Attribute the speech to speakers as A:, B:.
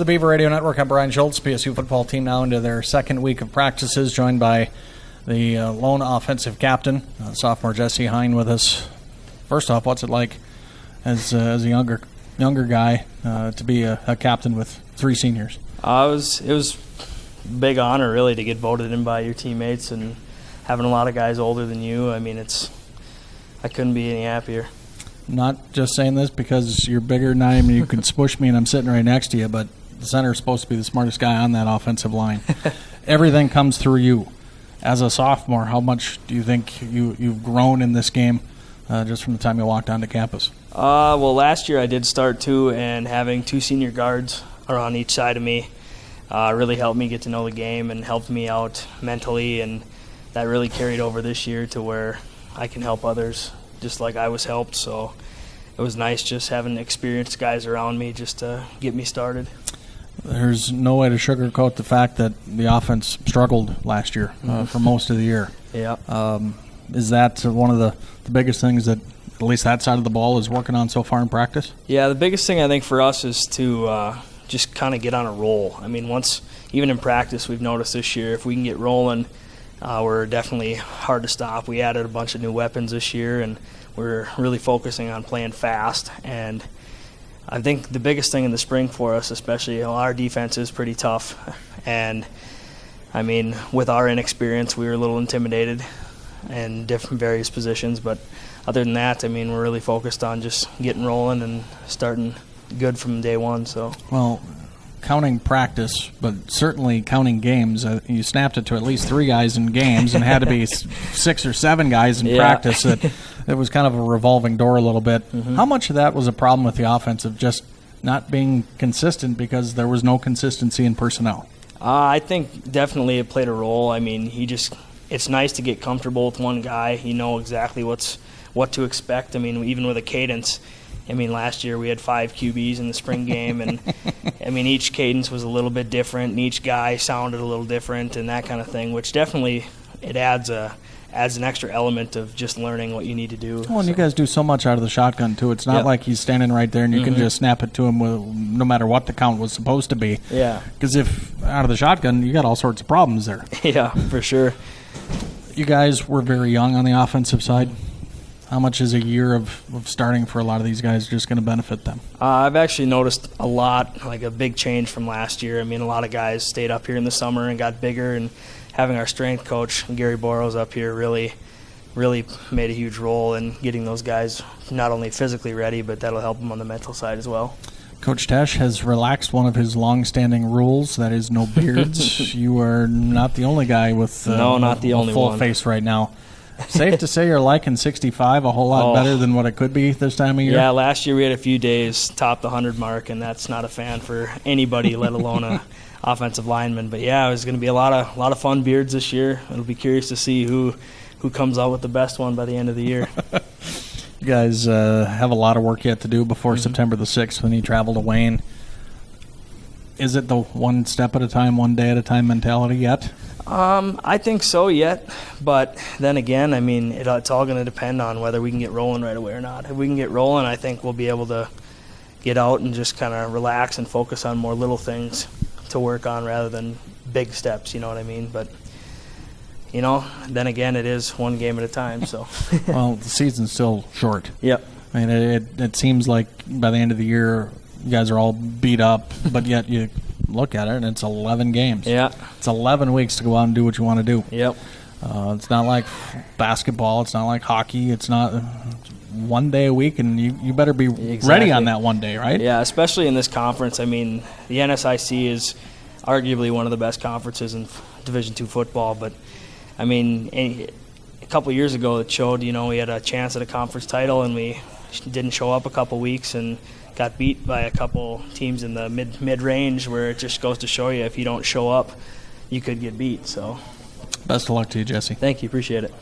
A: For the Beaver Radio Network, I'm Brian Schultz. PSU football team now into their second week of practices, joined by the lone offensive captain, sophomore JesseHein, with us. First off, what's it like as a younger guy to be a captain with three seniors?
B: It was a big honor, really, to get voted in by your teammates, and having a lot of guys older than you. I mean, I couldn't be any happier.
A: Not just saying this because you're bigger than I am and you can smush me and I'm sitting right next to you, but the center is supposed to be the smartest guy on that offensive line. Everything comes through you. As a sophomore, how much do you think you've grown in this game just from the time you walked onto campus?
B: Well, last year I did start too, and having two senior guards on each side of me really helped me get to know the game and helped me out mentally, and that really carried over this year to where I can help others just like I was helped. So it was nice just having experienced guys around me just to get me started.
A: There's no way to sugarcoat the fact that the offense struggled last year for most of the year.
B: Yeah.
A: Is that one of the biggest things that at least that side of the ball is working on so far in practice?
B: Yeah, the biggest thing I think for us is to just kind of get on a roll. I mean, even in practice, we've noticed this year, if we can get rolling, we're definitely hard to stop. We added a bunch of new weapons this year, and we're really focusing on playing fast. And I think the biggest thing in the spring for us, especially, our defense is pretty tough. And, I mean, with our inexperience, we were a little intimidated in various positions. But other than that, I mean, we're really focused on just getting rolling and starting good from day one. So,
A: well, counting practice, but certainly counting games, you snapped it to at least 3 guys in games and had to be 6 or 7 guys in practice. It was kind of a revolving door a little bit. Mm-hmm. How much of that was a problem with the offense of just not being consistent because there was no consistency in personnel?
B: I think definitely it played a role. I mean, it's nice to get comfortable with one guy. You know exactly what to expect. I mean, even with a cadence, I mean, last year we had 5 QBs in the spring game, and I mean, each cadence was a little bit different, and each guy sounded a little different and that kind of thing, which definitely it adds an extra element of just learning what you need to do.
A: Well, and you guys do so much out of the shotgun, too. It's not like he's standing right there and you can just snap it to him no matter what the count was supposed to be.
B: Yeah.
A: Because if out of the shotgun, you got all sorts of problems there.
B: Yeah, for sure.
A: You guys were very young on the offensive side. How much is a year of starting for a lot of these guys just going to benefit them?
B: I've actually noticed a lot, like a big change from last year. I mean, a lot of guys stayed up here in the summer and got bigger, and having our strength coach, Gary Boros, up here really made a huge role in getting those guys not only physically ready, but that'll help them on the mental side as well.
A: Coach Tesh has relaxed one of his long-standing rules, that is no beards. You are not the only guy with
B: not the only
A: full
B: one.
A: face right now. Safe to say you're liking 65 a whole lot better than what it could be this time of year?
B: Yeah, last year we had a few days top the 100 mark, and that's not a fan for anybody, let alone a offensive lineman. But yeah, it was going to be a lot of fun beards this year. It'll be curious to see who comes out with the best one by the end of the year.
A: You guys have a lot of work yet to do before September the 6th when you travel to Wayne. Is it the one step at a time, one day at a time mentality yet?
B: I think so yet, but then again, I mean, it's all going to depend on whether we can get rolling right away or not. If we can get rolling, I think we'll be able to get out and just kind of relax and focus on more little things to work on rather than big steps, you know what I mean? But, you know, then again, it is one game at a time, so.
A: Well, the season's still short.
B: Yep.
A: I mean, it seems like by the end of the year, you guys are all beat up, but yet you look at it and it's 11 games.
B: Yeah.
A: It's 11 weeks to go out and do what you want to do.
B: Yep.
A: It's not like basketball. It's not like hockey. It's not one day a week, and you better be ready on that one day, right?
B: Yeah, especially in this conference. I mean, the NSIC is arguably one of the best conferences in Division II football, but, I mean, a couple years ago it showed, you know, we had a chance at a conference title, and we didn't show up a couple weeks and got beat by a couple teams in the mid-range, where it just goes to show you if you don't show up, you could get beat. So,
A: best of luck to you, Jesse.
B: Thank you. Appreciate it.